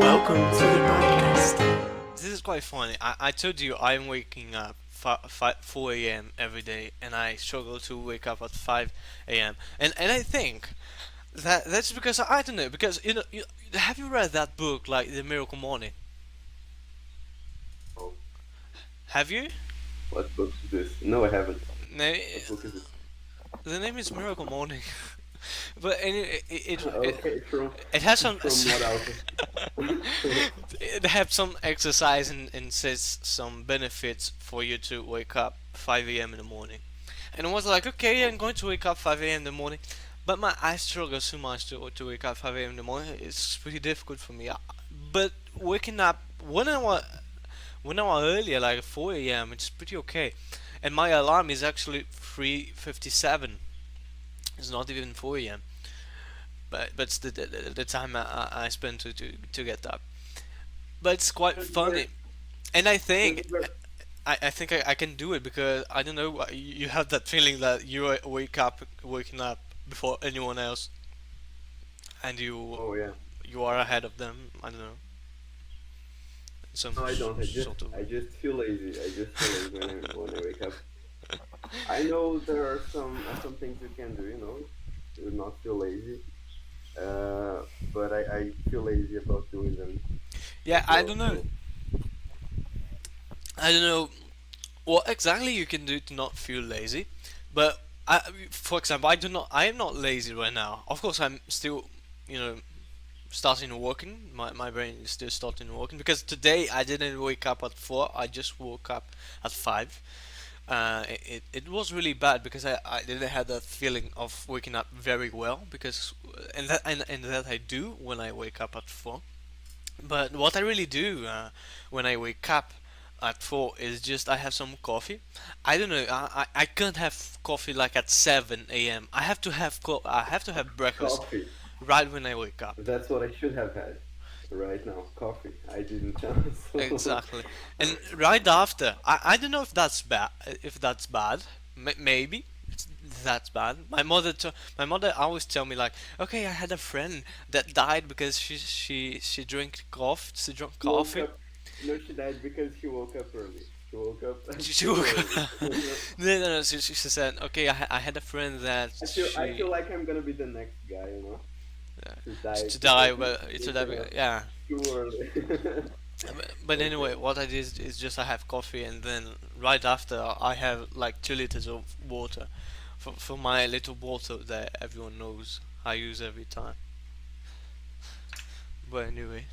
Welcome to the podcast. This is quite funny. I told you I'm waking up 4 a.m. every day, and I struggle to wake up at 5 a.m. And I think that's because I don't know because have you read that book like The Miracle Morning? Oh, Have you? what book is this? No, I haven't. No, What book is it? the name is Miracle Morning. But anyway, Okay, it has some from what author? it have some exercise and says some benefits for you to wake up 5 a.m. in the morning. And I was like, okay, I'm going to wake up 5 a.m. in the morning, but my I struggle so much to wake up 5 a.m. in the morning. It's pretty difficult for me. But waking up 1 hour earlier, like 4 a.m., it's pretty okay. And my alarm is actually 3:57. It's not even 4 a.m. But it's the time I spend to get up. But it's quite Does funny, work. and I Does think it work? I think I can do it because I don't know. You have that feeling that you waking up before anyone else, and Oh yeah. you are ahead of them. I don't know, some No, I don't. sort of. I just feel lazy. I just feel lazy when I wake up. I know there are some things you can do, to not feel lazy. Uh, but I feel lazy about doing them. Yeah, I So don't know. so I don't know what exactly you can do to not feel lazy, but for example, I do not. I am not lazy right now. Of course, I'm still, you know, starting working. My brain is still starting working because today I didn't wake up at 4. I just woke up at 5. It was really bad because I didn't have that feeling of waking up very well because and that I do when I wake up at 4. But what I really do when I wake up at 4 is just I have some coffee. I don't know. I can't have coffee like at 7 a.m. I have to have breakfast coffee. right when I wake up. That's what I should have had right now. Coffee. I didn't. So Exactly. And right after, I don't know if that's bad. If that's bad, maybe that's bad. My mother always tell me like, okay, I had a friend that died because she drank coffee. She drank woke coffee. up. No, she died because she woke up early. She woke up She too woke early. up. No. She said, okay, I had a friend that I feel like I'm gonna be the next guy, uh, to die to die, because he but to woke die, up yeah. too early. But Okay. anyway, what I did is just I have coffee and then right after I have like 2 liters of water for my little bottle that everyone knows I use every time. But anyway,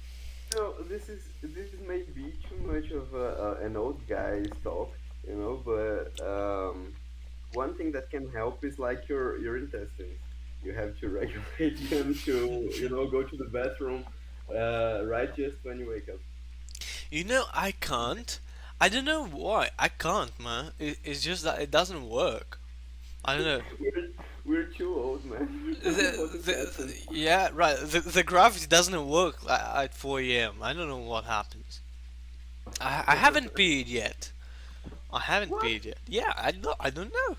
This may be too much of an old guy's talk, but one thing that can help is like your intestines. You have to regulate them to go to the bathroom right just when you wake up. I can't. I don't know why I can't, man. It's just that it doesn't work. I don't know. we're we're too old, man. We're talking about intestines. Yeah, right. The gravity doesn't work at 4 a.m. I don't know what happens. I haven't peed yet. I haven't What? peed yet. Yeah, I don't know.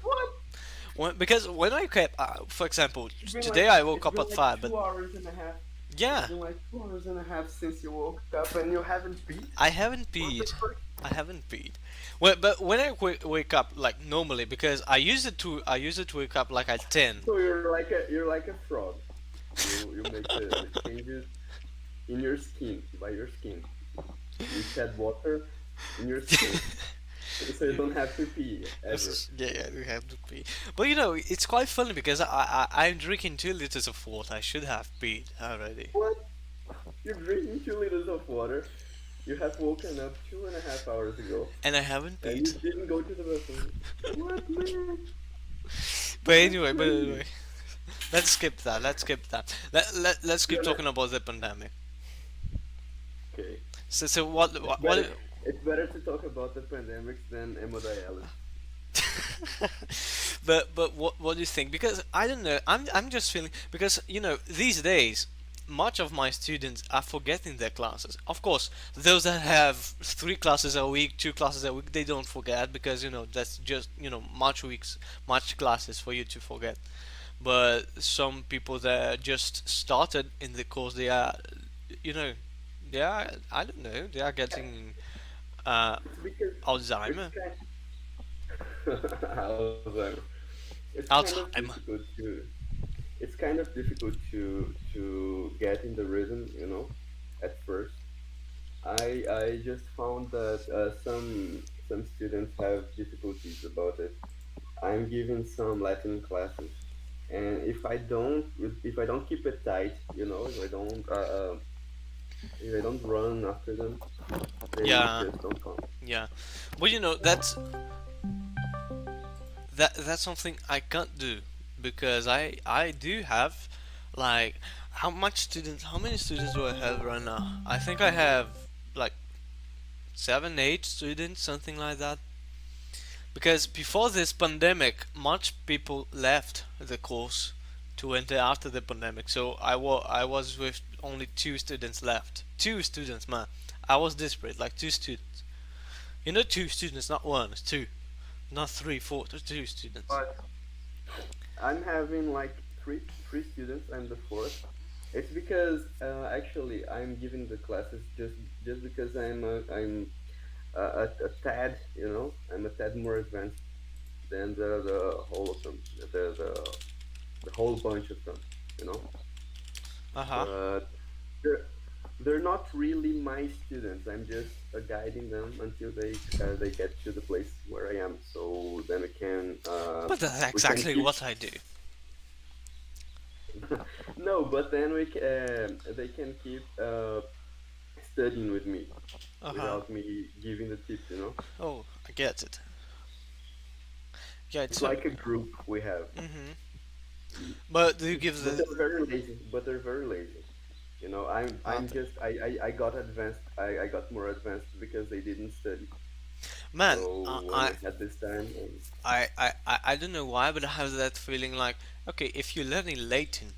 What? Because when I kept, for example, It's been today like I woke it's up been at like 5, but 2 hours and a half. It's yeah, been like 2 hours and a half since you woke up and you haven't peed. I haven't What the peed. fuck? I haven't peed. Well, but when I wake up like normally, because I used it to wake up like at 10. So you're like a frog. You make the changes in your skin by your skin. You shed water in your skin, so you don't have to pee ever. Yeah, we have to pee. But it's quite funny because I'm drinking 2 liters of water. I should have peed already, What? You're drinking 2 liters of water. You have woken up 2.5 hours ago, and I haven't and you peed. didn't go to the bathroom. What, man? That's But crazy. anyway, let's skip that. Let's skip that. Let's keep You're not talking about the pandemic. okay. So It's better. It's better to talk about the pandemics than hemodialysis. but what do you think? Because I don't know. I'm just feeling because these days much of my students are forgetting their classes. Of course, those that have 3 classes a week, 2 classes a week, they don't forget because that's just much classes for you to forget. But some people that just started in the course, they are you know I don't know. They are getting uh, It's because it's Alzheimer. Alzheimer. It's kind of Alzheimer. difficult to it's kind of difficult to get in the rhythm, at first. I just found that some students have difficulties about it. I'm giving some Latin classes, and if I don't keep it tight, if I don't run after them, they Yeah, just don't come. yeah. Well, that's something I can't do because I do have like how many students do I have right now? I think I have like 7, 8 students, something like that. Because before this pandemic, much people left the course to enter after the pandemic. So I was with only 2 students left. 2 students, man. I was desperate, like 2 students. 2 students, not one, it's two, not three, four, 2 students. But I'm having like three students. I'm the fourth. It's because actually I'm giving the classes just because I'm a tad, I'm a tad more advanced than the whole of them, the whole bunch of them, you know. Uh huh. But they're they're not really my students. I'm just guiding them until they get to the place where I am. So then But that's we can exactly keep what I do. no, but then they can keep studying with me Uh huh. without me giving the tips. Oh, I get it. Yeah, It's it's a. like a group we have. Mhm. But do you give But the they're very lazy. But they're very lazy. I'm okay? just I got advanced. I got more advanced because they didn't study. Man, So when I had this time, I don't know why, but I have that feeling like, okay, if you're learning Latin,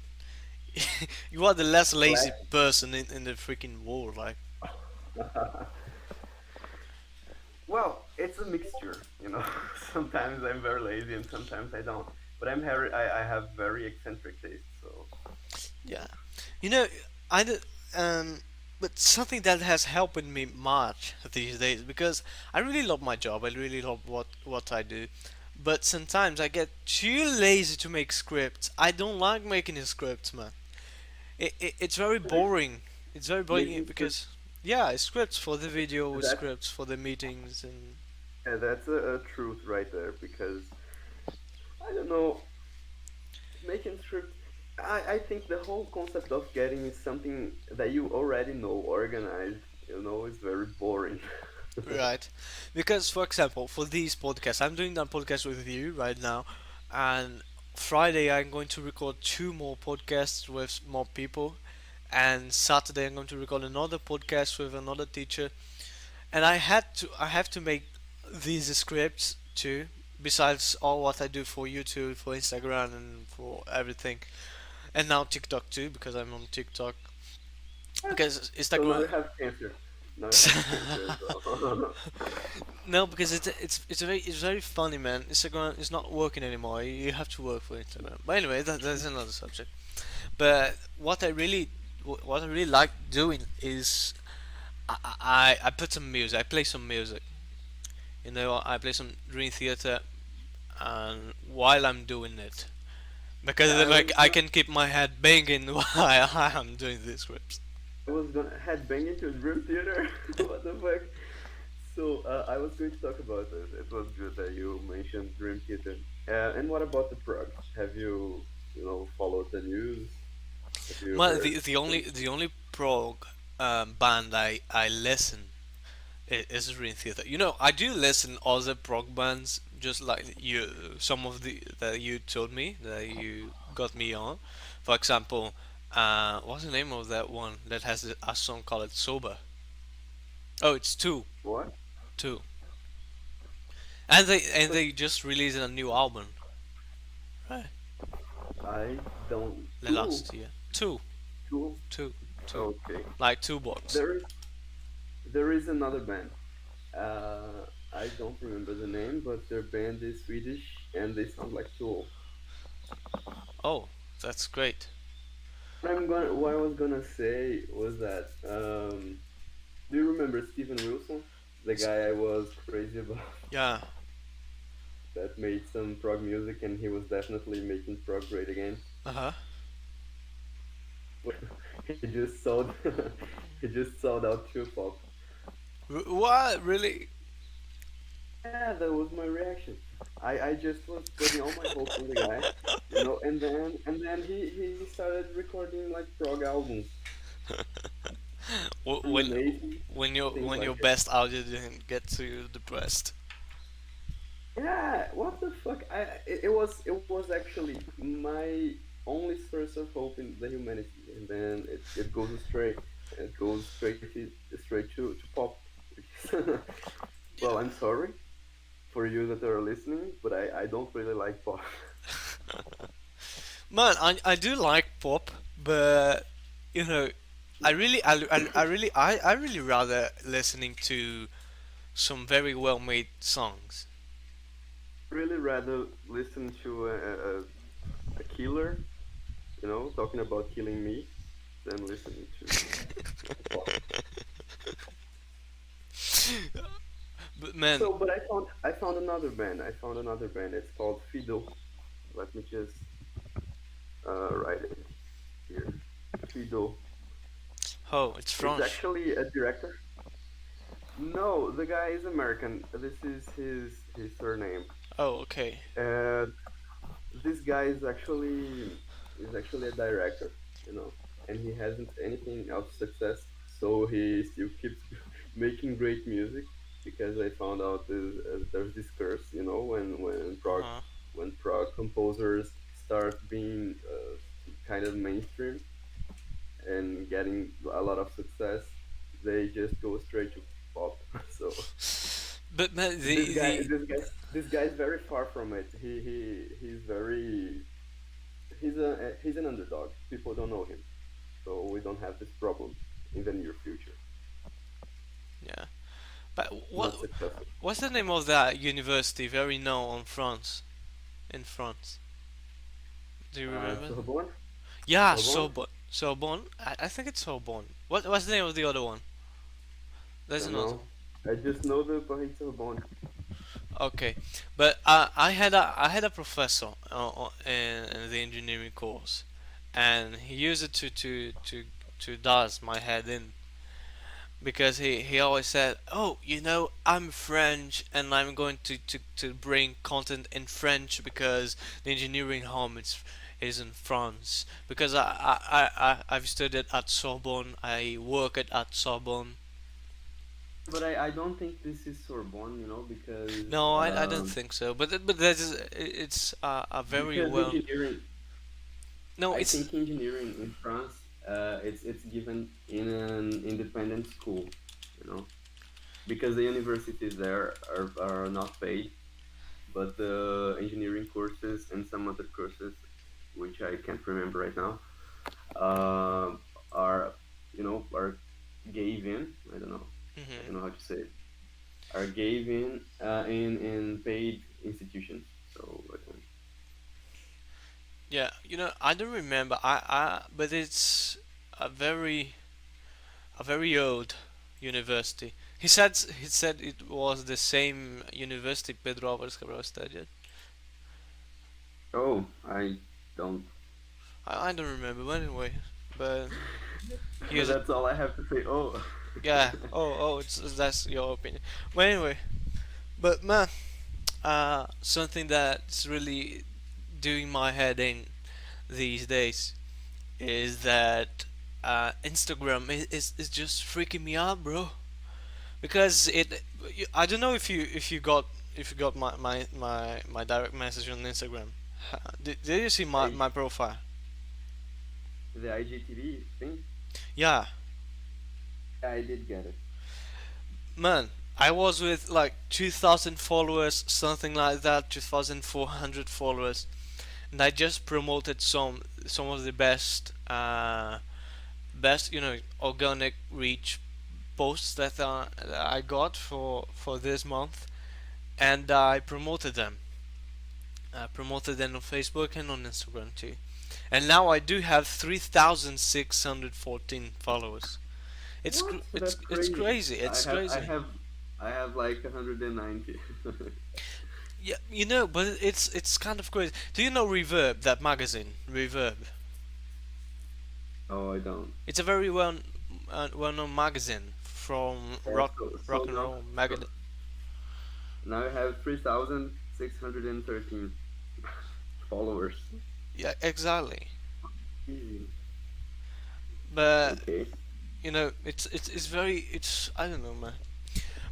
you are the less lazy Latin. person in the freaking world. Like, Well, it's a mixture. Sometimes I'm very lazy and sometimes I don't. But I have very eccentric taste. So yeah, you know, I do, but something that has helped me much these days because I really love my job. I really love what I do. But sometimes I get too lazy to make scripts. I don't like making the scripts, man. It's very boring. It's very boring making scripts, because yeah, scripts for the video, that scripts for the meetings, and that's a truth right there because I don't know, making scripts. I think the whole concept of getting something that you already know organized, is very boring. right. Because for example, for these podcasts, I'm doing that podcast with you right now, and Friday I'm going to record 2 more podcasts with more people, and Saturday I'm going to record another podcast with another teacher, and I have to make these scripts too. Besides all what I do for YouTube, for Instagram, and for everything, and now TikTok too because I'm on TikTok. Because So now Instagram, you have cancer. Now you have cancer as well. no, because it's very funny, man. Instagram is not working anymore. You have to work for Instagram. But anyway, that's another subject. But what I really like doing is I put some music. I play some music. I play some Dream Theater, and while I'm doing it, because I then, like was I gonna, can keep my head banging while I'm doing these scripts. I was gonna headbang into Dream Theater. What the fuck? So I was going to talk about this. It was good that you mentioned Dream Theater. And what about the prog? Have you, followed the news? Have you Well, heard some? the only prog band I listen is Dream Theater. I do listen other prog bands, just like some of the that you told me that you got me on. For example, what's the name of that one that has a song called Sober? Oh, it's two, What? two, and So they just released a new album, right? I don't. The Two. last year, two, Two. two, two, Okay. like two box. There is there is another band. I don't remember the name, but their band is Swedish and they sound like Tool. Oh, that's great. What I was gonna say was that Do you remember Steven Wilson, the guy I was crazy about, Yeah. that made some prog music, and he was definitely making prog great again. Uh huh. He just sold, he just sold out to pop. What really? Yeah, that was my reaction. I just was putting all my hopes on the guy, and then he started recording like prog albums, When Freemason, things when like your that. best audio didn't get to you depressed. Yeah, what the fuck? It was actually my only source of hope in the humanity, and then it goes astray. It goes straight to pop. Which is well, I'm sorry for you that are listening, but I don't really like pop. Man, I do like pop, but you know, I really rather listening to some very well made songs. Really rather listen to a killer, talking about killing me, than listening to pop. But man, But I found another band. I found another band. It's called Fido. Let me just write it here. Fido. oh, it's It's French. actually a director. No, the guy is American. This is his surname. Oh, okay. Uh, this guy is actually a director, you know, and he hasn't anything of success, so he still keeps making great music. Because I found out there's this curse, when Uh prog huh. when prog composers start being kind of mainstream and getting a lot of success, they just go straight to pop. So But man, this the guy, the this guy, this guy is very far from it. He's an underdog. People don't know him, so we don't have this problem in the near future. yeah. But He's not successful. what's the name of that university? Very known in France. In France. Do you remember? Sorbonne, Yeah, Sorbonne. Sorbonne. Sorbonne. I think it's Sorbonne. What's the name of the other one? I There's don't another. know. I just know the Paris Sorbonne. Okay, but I had a professor in the engineering course, and he used it to does my head in because he always said, "Oh, I'm French, and I'm going to bring content in French because the engineering home is in France because I've studied at Sorbonne, I work at Sorbonne." But I don't think this is Sorbonne, because No, I don't think so. But it's a very because well. engineering. No, I it's think engineering in France, it's given in an independent school, you know, because the universities there are not paid, but the engineering courses and some other courses, which I can't remember right now, are are gave in. I don't hmm know how to say it. Are gave in paid institutions. So I don't. yeah. I don't remember. But it's a very a very old university. He said it was the same university Pedro Álvares Cabral studied. Oh, I don't. I don't remember, but anyway. But So here's that's all I have to say. Oh. yeah. Oh, it's that's your opinion. But anyway, but man, something that's really doing my head in these days is that Instagram is just freaking me out, bro. Because I don't know if you got my direct message on Instagram. Did you see I my profile? The IGTV thing. Yeah, I did get it. man. I was with like 2,000 followers, something like that, 2,400 followers, and I just promoted some of the best organic reach posts that I got for this month, and I promoted them. I promoted them on Facebook and on Instagram too. And now I do have 3,614 followers. What? It's That's it's crazy. crazy. It's crazy. I have like 190. Yeah, but it's kind of crazy. Do you know Reverb, that magazine? Reverb. Oh, I don't. It's a very well-known magazine from Yeah, so rock and now, roll so magazine. now I have 3,613 followers. Yeah, exactly. Easy. But Okay. it's very it's I don't know, man.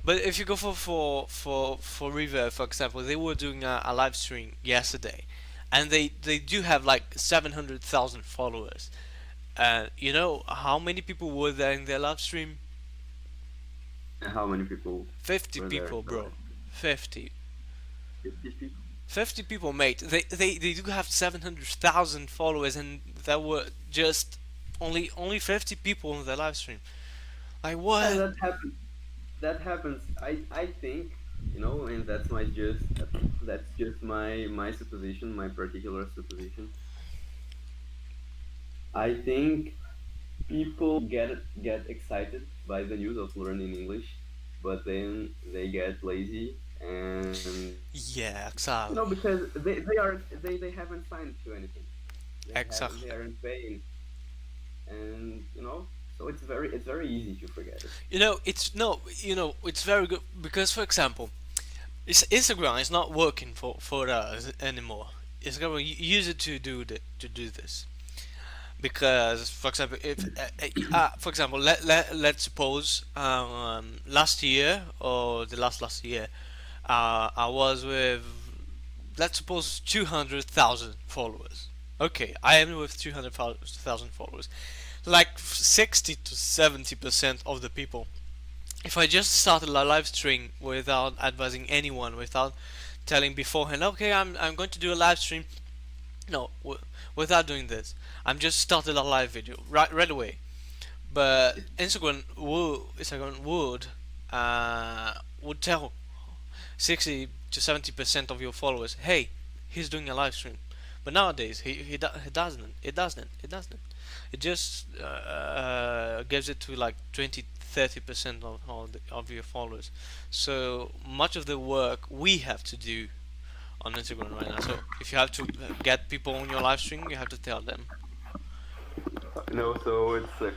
But if you go for Reverb, for example, they were doing a live stream yesterday, and they do have like 700,000 followers. And you know how many people were there in their live stream? And how many people 50 were there? people, bro. 50. 50 people. 50 people, mate. They do have 700,000 followers, and there were just only 50 people in the live stream. Like Yeah, what? that happens. That happens. I think, and that's just my supposition, my particular supposition. I think people get excited by the news of learning English, but then they get lazy, and Yeah, exactly. because they haven't signed to anything. They Exactly. aren't paying, and so it's very easy to forget it. It's no, it's very good because, for example, Instagram is not working for us anymore. Instagram we use it to do this because, for example, if for example, let's suppose last year or the last year, I was with, let's suppose, 200,000 followers. Okay, I am with 200,000 followers. Like 60 to 70% of the people, if I just started a live stream without advising anyone, without telling beforehand, okay, I'm going to do a live stream. No, without doing this, I'm just started a live video right away. But Instagram would tell 60 to 70% of your followers, hey, he's doing a live stream. But nowadays he doesn't. It doesn't. It just gives it to like 20-30% of your followers. So much of the work we have to do on Instagram right now. So if you have to get people on your live stream, you have to tell them. So it sucks.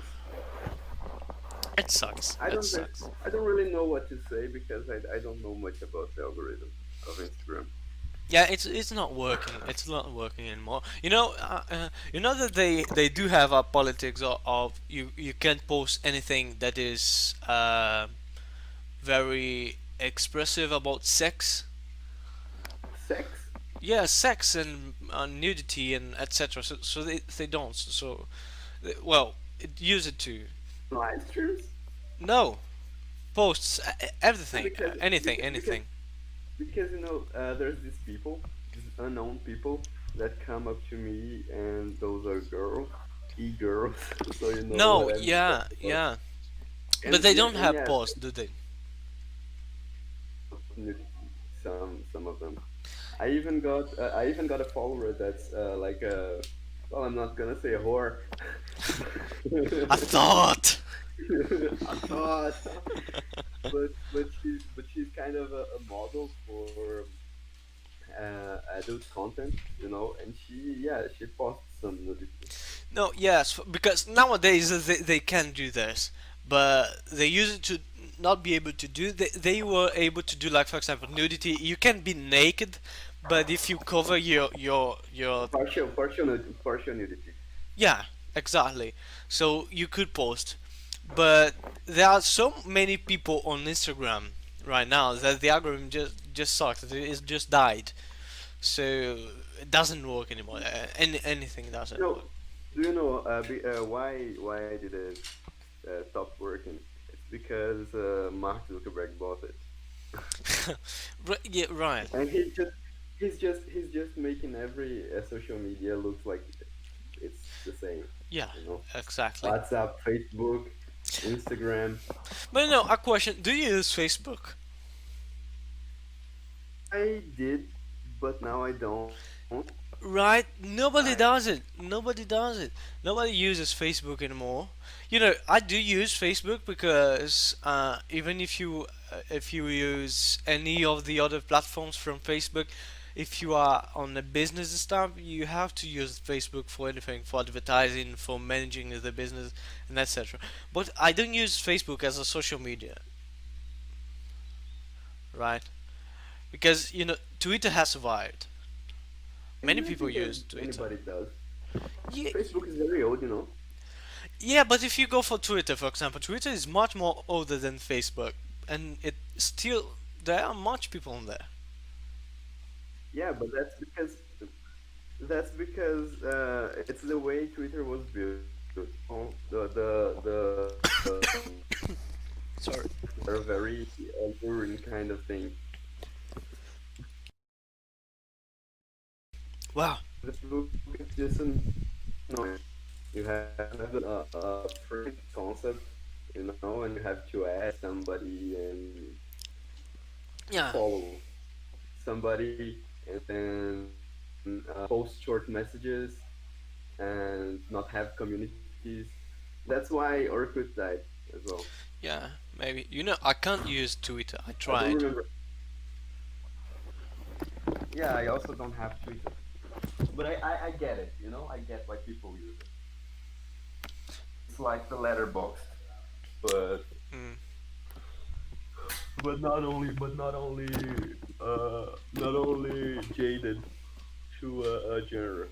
It sucks. I It don't re- sucks. I don't really know what to say because I don't know much about the algorithm of Instagram. Yeah, it's not working. It's not working anymore. You know that they do have a politics of you can't post anything that is very expressive about sex. Sex Yeah, sex and nudity and etc. So they don't. So well, it use it to live streams no posts everything, because anything, because because, anything. because there's these people, these unknown people that come up to me, and those are girls, e-girls. So you know No, what I'm yeah, talking about. yeah, but And they yeah, don't and have yeah, posts, do they? some of them. I even got a follower that's like a, well, I'm not gonna say a whore. I thought. I thought, but she's kind of a model for adult content, and she posts some nudity. No, yes, because nowadays they can do this, but they used to not be able to do. They were able to do, like, for example, nudity. You can be naked, but if you cover your Partial nudity. yeah, exactly. So you could post, but there are so many people on Instagram right now that the algorithm just sucks. It just died. So it doesn't work anymore. Anything doesn't No, work. do you know why did it stop working? It's because Mark Zuckerberg bought it, Yeah, right. and he's just making every social media looks like it's the same. Yeah, You know, exactly. WhatsApp, Facebook, Instagram. But no, a question: do you use Facebook? I did, but now I don't. Right? Nobody Right. does it. Nobody does it. Nobody uses Facebook anymore. I do use Facebook because even if you use any of the other platforms from Facebook, if you are on a business stuff, you have to use Facebook for anything, for advertising, for managing the business, and etc. But I don't use Facebook as a social media, right? Because Twitter has survived. And Many I don't people think use Twitter. anybody does. Yeah, Facebook is very old, you know. yeah, but if you go for Twitter, for example, Twitter is much more older than Facebook, and it still there are much people on there. Yeah, but that's because it's the way Twitter was built. Oh, Sorry. they're very alluring kind of thing. Wow. Facebook is just an noise. You have a free concept, and you have to add somebody and Yeah. follow somebody, and then post short messages and not have communities. That's why Orkut died as well. Yeah. Maybe. I can't use Twitter. I I don't tried. remember. Yeah, I also don't have Twitter, but I get it. I get why people use it. It's like the letterbox, but Mm. not only jaded to a genre.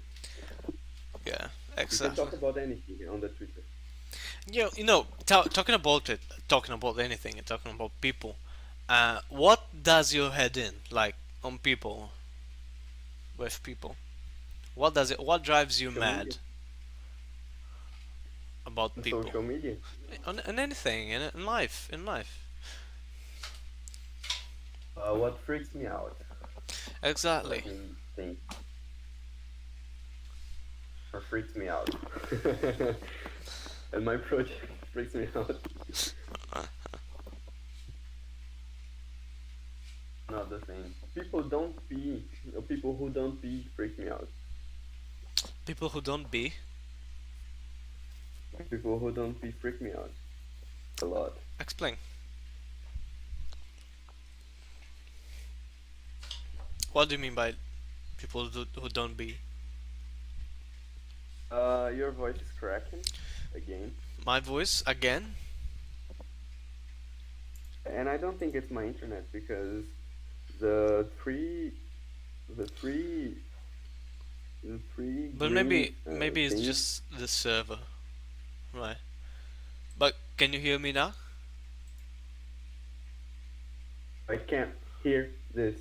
Yeah. You can Exactly. talk about anything on the Twitter. Yeah. Talking about it, talking about anything, and talking about people. What does your head in like on people with people? What does it? What drives you Social media, mad about people? social media. On anything in life, in life. What freaks me out? Exactly. Let me think. Or freaks me out. And my project freaks me out. Another thing. People who don't be freak me out. People who don't be. People who don't be freak me out a lot. Explain. What do you mean by people who don't be? Your voice is cracking again, My voice again? and I don't think it's my internet because the three, the three, the three But green maybe it's things. just the server, right? But can you hear me now? I can't hear this.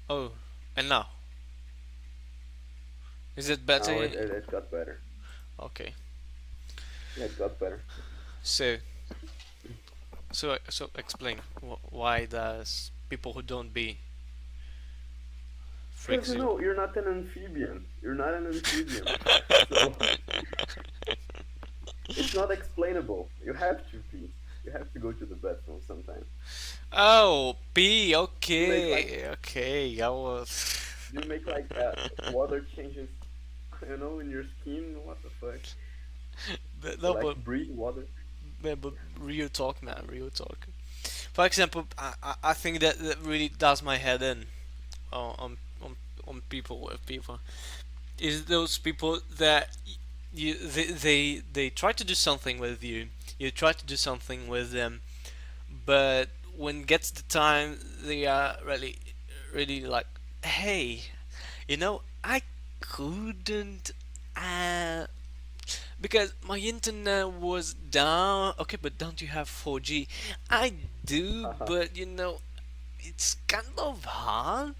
Oh, and now is it Now better? it got better. Okay. Yeah, it got better. So so explain why does people who don't be Because freaks you? you're not an amphibian. You're not an amphibian. So it's not explainable. You have to be. You have to go to the bathroom sometimes. Oh, pee. You make like Okay, okay. I was. you make like water changes, in your skin. What the fuck? You No, like but to breathe water. man, but real talk, man, real talk. For example, I think that really does my head in on people with people is those people that they try to do something with you, you try to do something with them, but when gets the time, they are really like, hey, I couldn't uh because my internet was down. Okay, but don't you have 4G? I do, Haha. but it's kind of hard.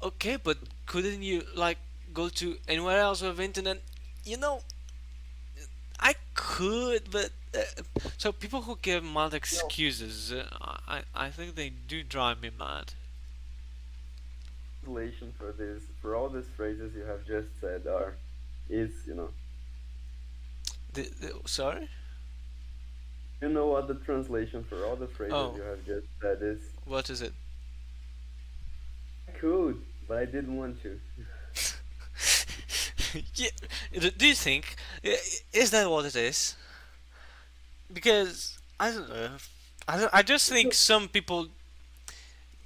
Okay, but couldn't you like go to anywhere else with internet? You know, I could, but so people who give mad No excuses, I think they do drive me mad. translation for this, for all these phrases you have just said is. Sorry? You know what the translation for all the phrases Oh, you have just said is? what is it? I could, but I didn't want to. Yeah, do you think is that what it is? Because I don't know. I just think some people.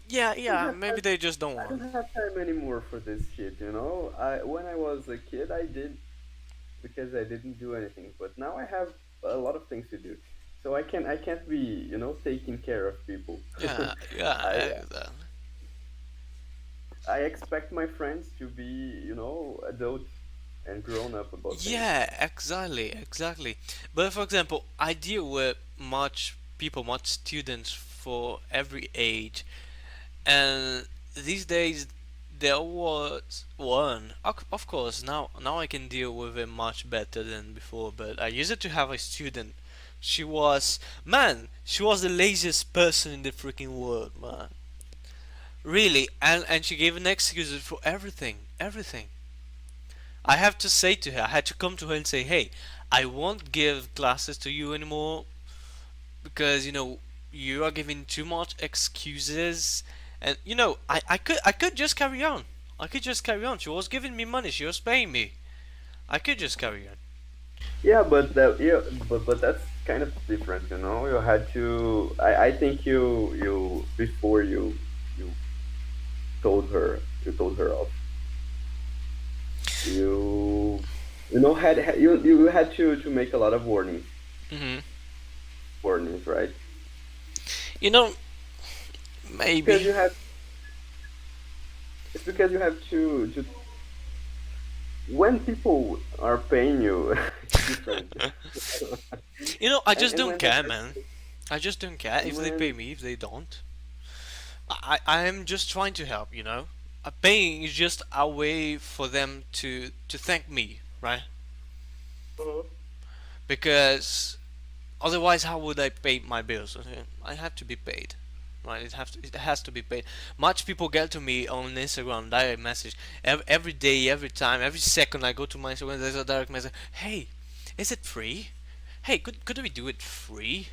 Yeah, I don't yeah. have Maybe time. they just don't I don't want. have time anymore for this shit. You know, I when I was a kid, I did because I didn't do anything. But now I have a lot of things to do, so I can't be taking care of people. Yeah, yeah. I Exactly. I expect my friends to be adult and grown up about things. Yeah, exactly, exactly. But for example, I deal with much people, much students for every age, and these days there was one. Of course, now I can deal with it much better than before. But I used to have a student. She was the laziest person in the freaking world, man. Really, and she gave an excuse for everything, everything. I have to say to her, I had to come to her and say, hey, I won't give classes to you anymore because you are giving too much excuses, and I could just carry on. I could just carry on. She was giving me money. She was paying me. I could just carry on. Yeah, but that's kind of different, you know. You had to. I think you before you told her off. You had to make a lot of Hmm. warnings, right? You know, Because maybe. you have it's because you have to when people are paying you, it's different. I and just and don't when they care, are man. I just don't care and if they pay when me, if they don't. I am just trying to help, paying is just a way for them to thank me, right? uh Because otherwise, how would I pay my bills? I have to be paid, right? It has to be paid. Much people get to me on Instagram direct message every day, every time, every second I go to my Instagram. There's a direct message. Hey, is it free? Hey, could we do it free?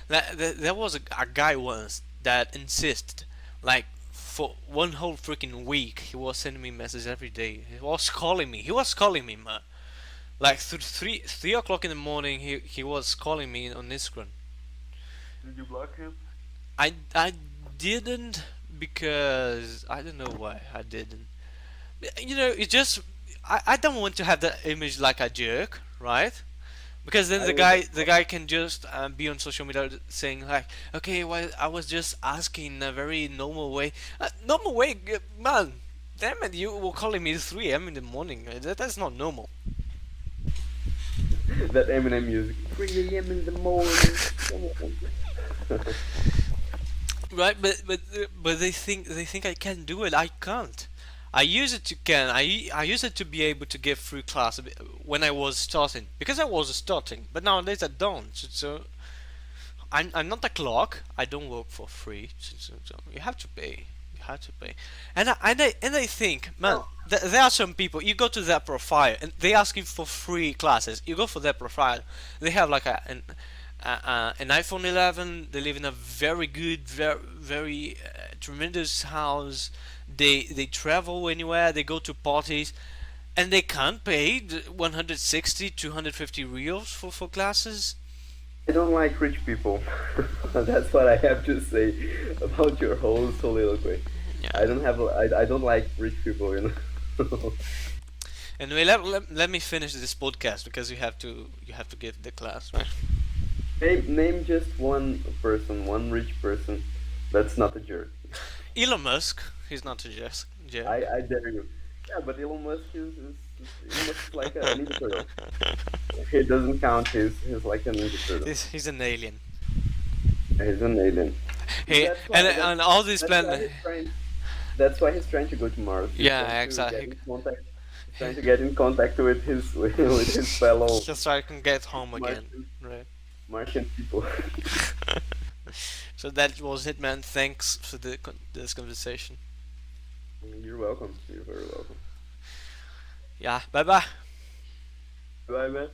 There was a guy once that insisted, like for one whole freaking week, he was sending me messages every day. He was calling me. He was calling me, man. Like 3 o'clock in the morning, he was calling me on Instagram. did you block him? I didn't because I don't know why I didn't. It just I don't want to have that image like a jerk, right? Because then I the would guy the guy can just be on social media saying like, okay, well, I was just asking in a very normal way. Normal way, man. Damn it, you were calling me 3 a.m. in the morning. That's not normal. That Eminem music. 3 a.m. in the morning. Right, but they think I can do it. I can't. I use it to can. I use it to be able to give free class when I was starting because I was starting. But nowadays I don't. So I'm not a clock. I don't work for free. So you have to pay. You have to pay. And I think, man, Oh, there are some people. You go to their profile and they asking for free classes. You go for their profile. They have like an iPhone 11. They live in a very good, very tremendous house. They travel anywhere. They go to parties, and they can't pay 160, 250 reals for classes. I don't like rich people. That's what I have to say about your whole soliloquy. Yeah. I don't like rich people, you know. Anyway, let me finish this podcast because you have to give the class, right? Name just one person, one rich person that's not a jerk. Elon Musk, he's not a jerk. I dare you. Yeah, but Elon Musk is like a Ninja Turtle. He doesn't count. He's like a Ninja Turtle. He's an alien. He's an alien. He That's why and all these that's why planet. he's trying. That's why he's trying to go to Mars. He's trying Yeah, to get exactly. in contact. He's trying to get in contact with his with his fellow Just so I can get home again, Martian right? Martian people. So that was it, man. Thanks for this conversation. You're welcome. You're very welcome. Yeah, bye bye. Bye, man.